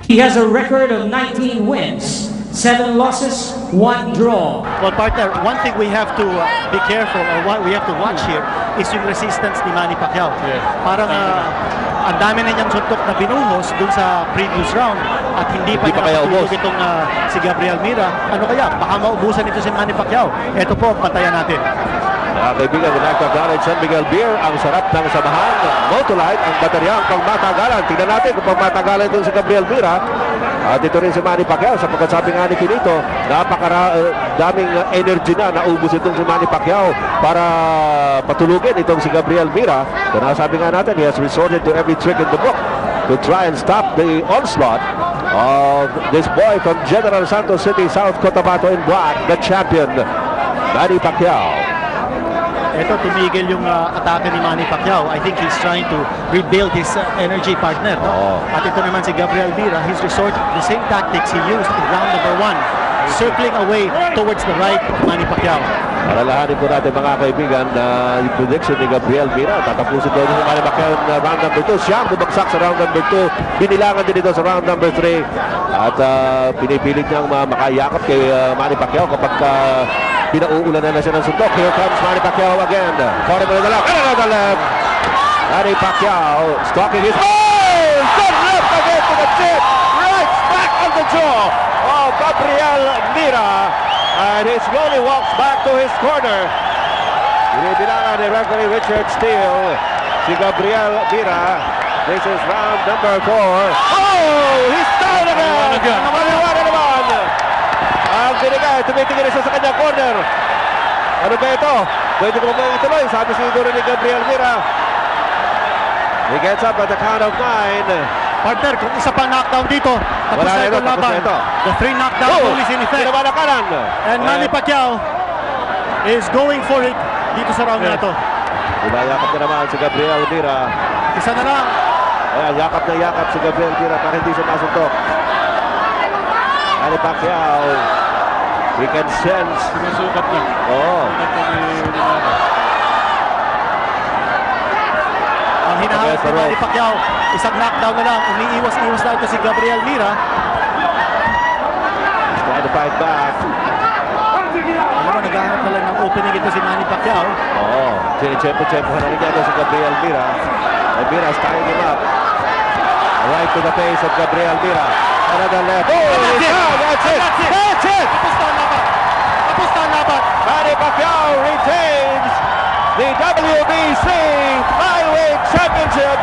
He has a record of 19 wins, 7 losses, 1 draw. Well, partner, one thing we have to be careful, or what we have to watch here, is yung resistance ni Manny Pacquiao. Yes. Parang ang dami na niyang suntok na binuhos dun sa previous round at hindi pa niya matulog itong si Gabriel Mira. Ano kaya? Baka maubusan ito si Manny Pacquiao. Ito po, pantayan natin. Kaibigan, nagkakaroon San Miguel Beer, ang sarap ng samahan. Motolite, ang bateryang pangmatagalan. Tingnan natin kung pangmatagalan itong si Gabriel Mira. At ito rin si Manny Pacquiao, sapagkat sabi nga ni Kinito, napakadaming energy na naubos itong si Manny Pacquiao para patulugin itong si Gabriel Mira. Kaya sabi nga natin, he has resorted to every trick in the book to try and stop the onslaught of this boy from General Santos City, South Cotabato in black, the champion, Manny Pacquiao. Ito, tumigil yung atake ni Manny Pacquiao. I think he's trying to rebuild his energy partner. No? At ito naman si Gabriel Mira, he's resorted to the same tactics he used in round number 1, circling away towards the right of Manny Pacquiao. Alalahanin po natin mga kaibigan na yung prediction ni Gabriel Mira, tatapusin daw ni Manny Pacquiao na round number 2. Siya bumagsak sa round number 2. Binilangan din ito sa round number 3. At pinipilit niyang makayakap kay Manny Pacquiao kapag pinauulanan na siya ng suntok. Here comes Manny Pacquiao again. Corner na lang. Another left. Manny Pacquiao stalking his... Oh! Good left again to the chin. Right back on the jaw of Gabriel Mira. And he slowly walks back to his corner. Binibilangan ni referee Richard Steele si Gabriel Mira. This is round number 4. Oh! He's down again. Nakaliwana naman. Ang binigay, tumitingin siya sa kanyang corner. Ano ba ito? Pwede ko ba ituloy? Sabi siguro ni Gabriel Mira. He gets up at the count of 9. Partner, kung isa pa knockdown dito, tapos na itong laban. The 3 knockdown rule is in effect. And Manny Pacquiao is going for it dito sa round na ito. Yakap na naman si Gabriel Mira. Isa na lang. Ayan, yakap na yakap si Gabriel Mira para hindi siya masuntok. Manny Pacquiao, we can sense. Sinusukat na. Oo. Ang hinahanap ni Manny Pacquiao, isang knockdown na lang. Umiiwas-iwas na ito si Gabriel Mira. He's trying to fight back. Alam mo, naghahanap na lang ng opening ito si Manny Pacquiao. Oo. Tiyempo-tiyempo na rin ito si Gabriel Mira. And Mira's tying him up. Right to the face of Gabriel Mira. Another left. Oh, that's it! That's it! Tapos na ang laban. Tapos na ang laban. Manny Pacquiao retains the WBC Flyweight Championship.